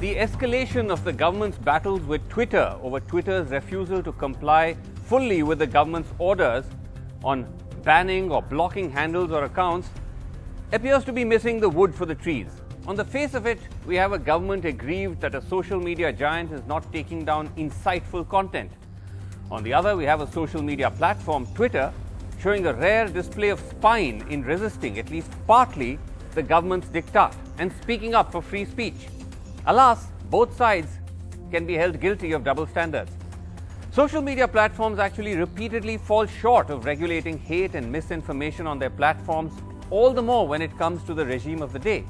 The escalation of the government's battles with Twitter over Twitter's refusal to comply fully with the government's orders on banning or blocking handles or accounts appears to be missing the wood for the trees. On the face of it, we have a government aggrieved that a social media giant is not taking down insightful content. On the other, we have a social media platform, Twitter, showing a rare display of spine in resisting, at least partly, the government's diktat and speaking up for free speech. Alas, both sides can be held guilty of double standards. Social media platforms actually repeatedly fall short of regulating hate and misinformation on their platforms, all the more when it comes to the regime of the day.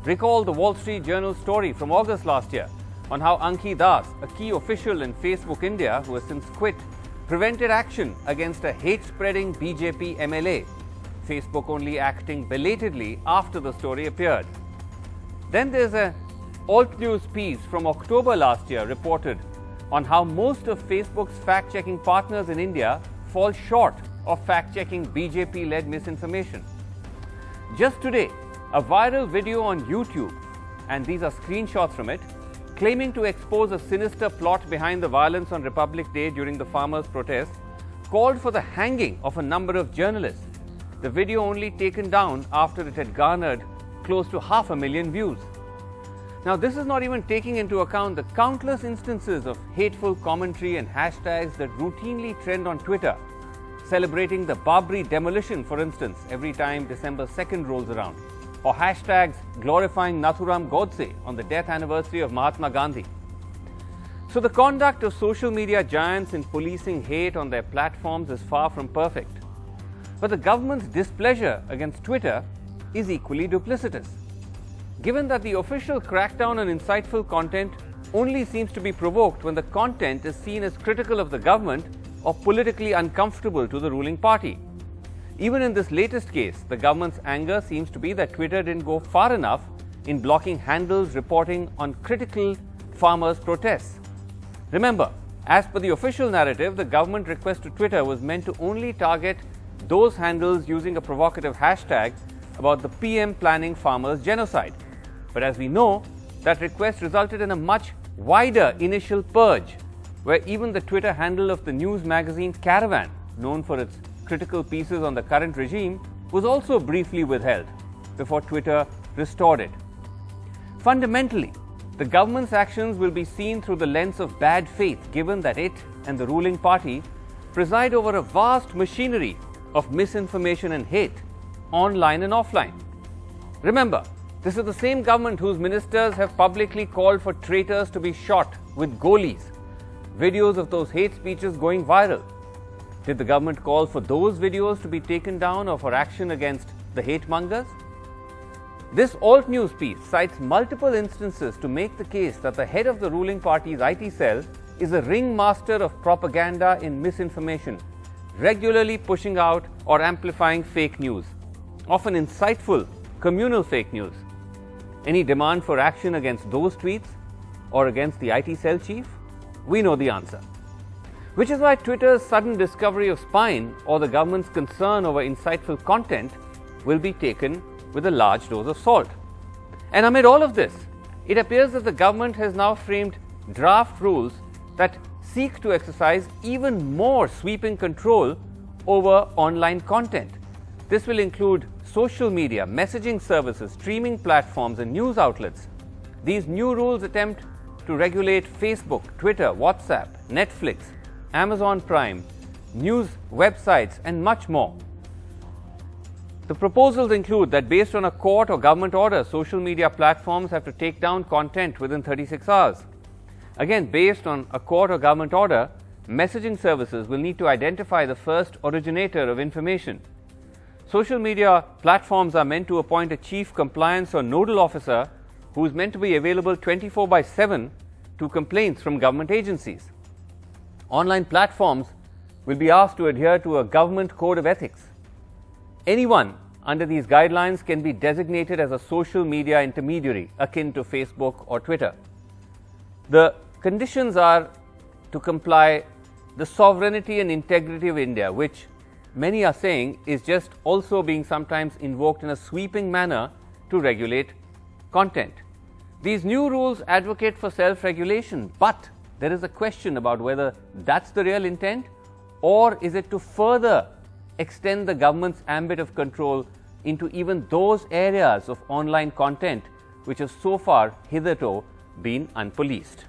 Recall the Wall Street Journal story from August last year on how Anki Das, a key official in Facebook India who has since quit, prevented action against a hate-spreading BJP MLA, Facebook only acting belatedly after the story appeared. Then there's a Alt News piece from October last year reported on how most of Facebook's fact-checking partners in India fall short of fact-checking BJP-led misinformation. Just today, a viral video on YouTube, and these are screenshots from it, claiming to expose a sinister plot behind the violence on Republic Day during the farmers' protest, called for the hanging of a number of journalists. The video only taken down after it had garnered close to 500,000 views. Now, this is not even taking into account the countless instances of hateful commentary and hashtags that routinely trend on Twitter, celebrating the Babri demolition, for instance, every time December 2nd rolls around, or hashtags glorifying Nathuram Godse on the death anniversary of Mahatma Gandhi. So the conduct of social media giants in policing hate on their platforms is far from perfect. But the government's displeasure against Twitter is equally duplicitous. Given that the official crackdown on insightful content only seems to be provoked when the content is seen as critical of the government or politically uncomfortable to the ruling party. Even in this latest case, the government's anger seems to be that Twitter didn't go far enough in blocking handles reporting on critical farmers' protests. Remember, as per the official narrative, the government request to Twitter was meant to only target those handles using a provocative hashtag about the PM planning farmers' genocide. But as we know, that request resulted in a much wider initial purge, where even the Twitter handle of the news magazine Caravan, known for its critical pieces on the current regime, was also briefly withheld before Twitter restored it. Fundamentally, the government's actions will be seen through the lens of bad faith, given that it and the ruling party preside over a vast machinery of misinformation and hate, online and offline. Remember, this is the same government whose ministers have publicly called for traitors to be shot with goalies, videos of those hate speeches going viral. Did the government call for those videos to be taken down or for action against the hate mongers? This Alt News piece cites multiple instances to make the case that the head of the ruling party's IT cell is a ringmaster of propaganda in misinformation, regularly pushing out or amplifying fake news, often insightful communal fake news. Any demand for action against those tweets or against the IT cell chief? We know the answer. Which is why Twitter's sudden discovery of spine or the government's concern over insightful content will be taken with a large dose of salt. And amid all of this, it appears that the government has now framed draft rules that seek to exercise even more sweeping control over online content. This will include social media, messaging services, streaming platforms, and news outlets. These new rules attempt to regulate Facebook, Twitter, WhatsApp, Netflix, Amazon Prime, news websites, and much more. The proposals include that based on a court or government order, social media platforms have to take down content within 36 hours. Again, based on a court or government order, messaging services will need to identify the first originator of information. Social media platforms are meant to appoint a chief compliance or nodal officer who is meant to be available 24/7 to complaints from government agencies. Online platforms will be asked to adhere to a government code of ethics. Anyone under these guidelines can be designated as a social media intermediary akin to Facebook or Twitter. The conditions are to comply the sovereignty and integrity of India, which many are saying is just also being sometimes invoked in a sweeping manner to regulate content. These new rules advocate for self-regulation, but there is a question about whether that's the real intent, or is it to further extend the government's ambit of control into even those areas of online content which have so far hitherto been unpoliced.